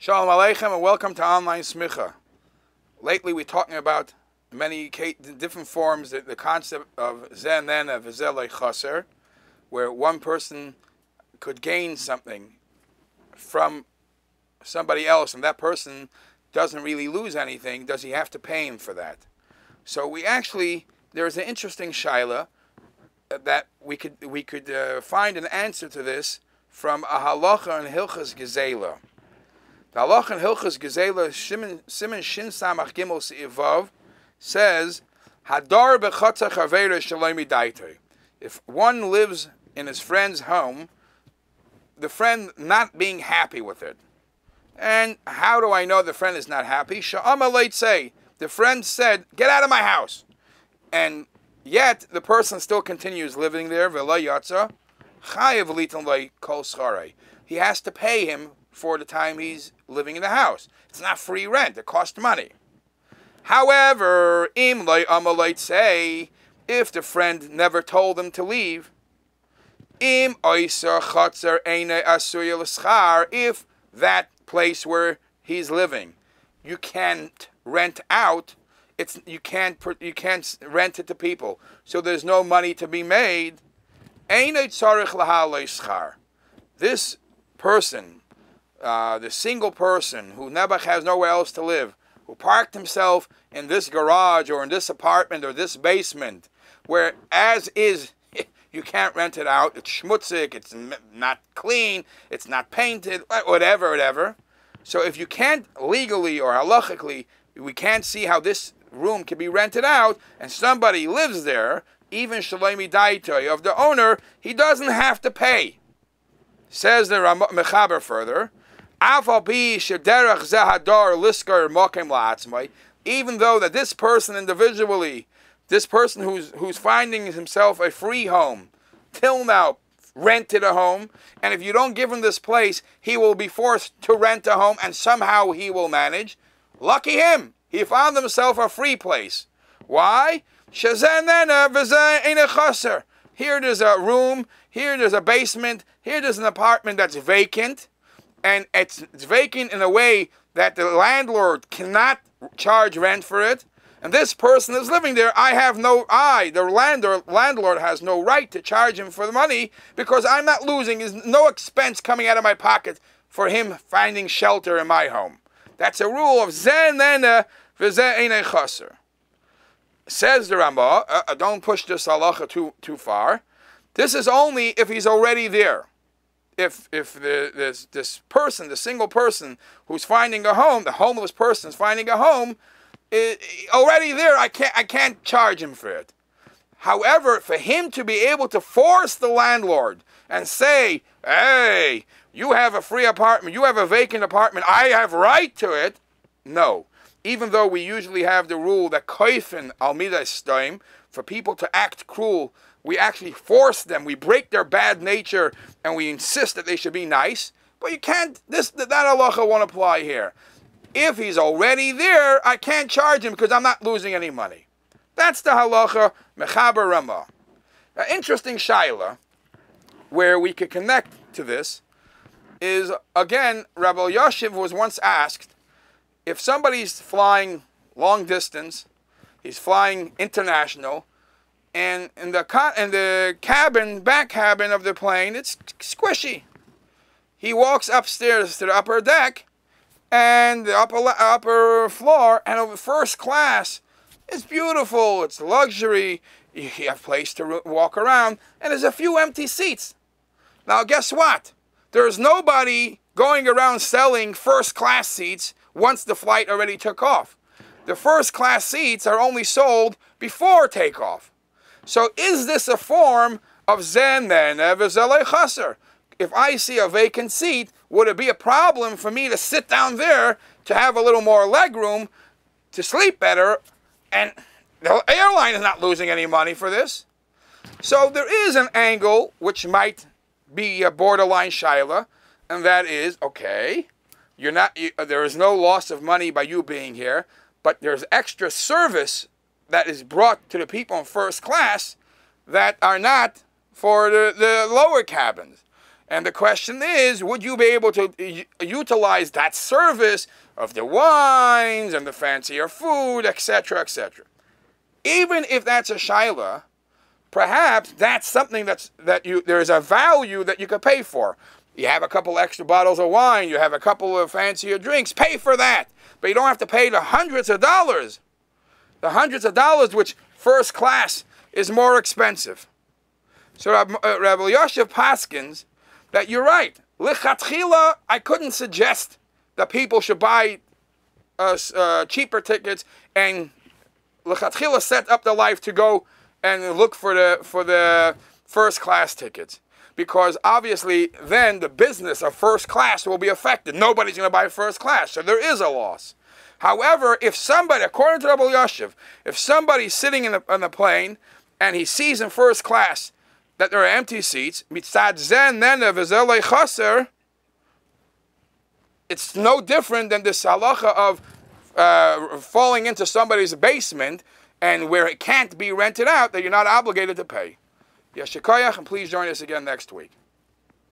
Shalom Aleichem and welcome to Online Smicha. Lately we're talking about many different forms, the concept of Zen and V'zelei Chaser, where one person could gain something from somebody else and that person doesn't really lose anything. Does he have to pay him for that? So there's an interesting shaila that we could find an answer to this from a halacha in Hilchas Gezela. The halacha in Hilchas Gezela, Siman Shin Samach Gimel Seivav, says, Hadar b'chatzah chaveira shaloi midaitei. If one lives in his friend's home, the friend not being happy with it. And how do I know the friend is not happy? Sha'ama leit say, the friend said, get out of my house. And yet, the person still continues living there, v'lo yatza, chayev litan lei kol scharei. He has to pay him for the time he's living in the house. It's not free rent, it costs money. However, im lei amaleit say, if the friend never told him to leave, im oiser chatzer eine asuya l'schar, if that place where he's living, you can't rent out, you can't rent it to people, so there's no money to be made, eine tzarich laha l'schar. This person, the single person who never has nowhere else to live, who parked himself in this garage or in this apartment or this basement, where as is, you can't rent it out, it's schmutzig, it's not clean, it's not painted, whatever. So if you can't legally or halachically, we can't see how this room can be rented out, and somebody lives there, even shaloi midaitei of the owner, he doesn't have to pay. Says the Mechaber further, even though that this person individually, this person who's finding himself a free home, till now rented a home, and if you don't give him this place, he will be forced to rent a home, and somehow he will manage. Lucky him, he found himself a free place. Why? Here there's a room, here there's a basement, here there's an apartment that's vacant, and it's vacant in a way that the landlord cannot charge rent for it, and this person is living there. The landlord has no right to charge him for the money because I'm not losing. There's no expense coming out of my pocket for him finding shelter in my home. That's a rule of Zen Nena v'Zen Einei Chaser. Says the Rambam, don't push this halacha too far. This is only if he's already there. If this person, the single person who's finding a home, the homeless person is finding a home, already there, I can't charge him for it. However, for him to be able to force the landlord and say, hey, you have a free apartment, you have a vacant apartment, I have right to it, no. Even though we usually have the rule that koifen al midas stoim, for people to act cruel, we actually force them, we break their bad nature, and we insist that they should be nice. But you can't, that halacha won't apply here. If he's already there, I can't charge him because I'm not losing any money. That's the halacha Mechaber Ramah. An interesting shaila, where we could connect to this, is, again, Rabbi Yoshev was once asked, if somebody's flying long distance, he's flying international, and in the back cabin of the plane, it's squishy. He walks upstairs to the upper deck, and the upper floor, and over first class, it's beautiful, it's luxury, you have a place to walk around, and there's a few empty seats. Now guess what? There's nobody going around selling first class seats once the flight already took off. The first class seats are only sold before takeoff. So is this a form of Zen then, V'zelei Chaser? If I see a vacant seat, would it be a problem for me to sit down there to have a little more leg room to sleep better? And the airline is not losing any money for this. So there is an angle which might be a borderline shaila, and that is, okay, there is no loss of money by you being here, but there's extra service that is brought to the people in first class that are not for the lower cabins. And the question is, would you be able to utilize that service of the wines and the fancier food, etc., etc.? Even if that's a shaila, perhaps that's something there's a value that you could pay for. You have a couple extra bottles of wine, you have a couple of fancier drinks, pay for that. But you don't have to pay the hundreds of dollars. The hundreds of dollars, which first class is more expensive. So Rabbi Elyashiv paskins that you're right. Lichatchila, I couldn't suggest that people should buy cheaper tickets and lichatchila set up their life to go and look for the first class tickets, because obviously then the business of first class will be affected. Nobody's going to buy first class, so there is a loss. However, if somebody, according to Rabbi Elyashiv, if somebody's sitting on the plane and he sees in first class that there are empty seats, mitzad zen nene v'zelei chaser, it's no different than this halacha of falling into somebody's basement and where it can't be rented out, that you're not obligated to pay. Yeshikoyach, and please join us again next week.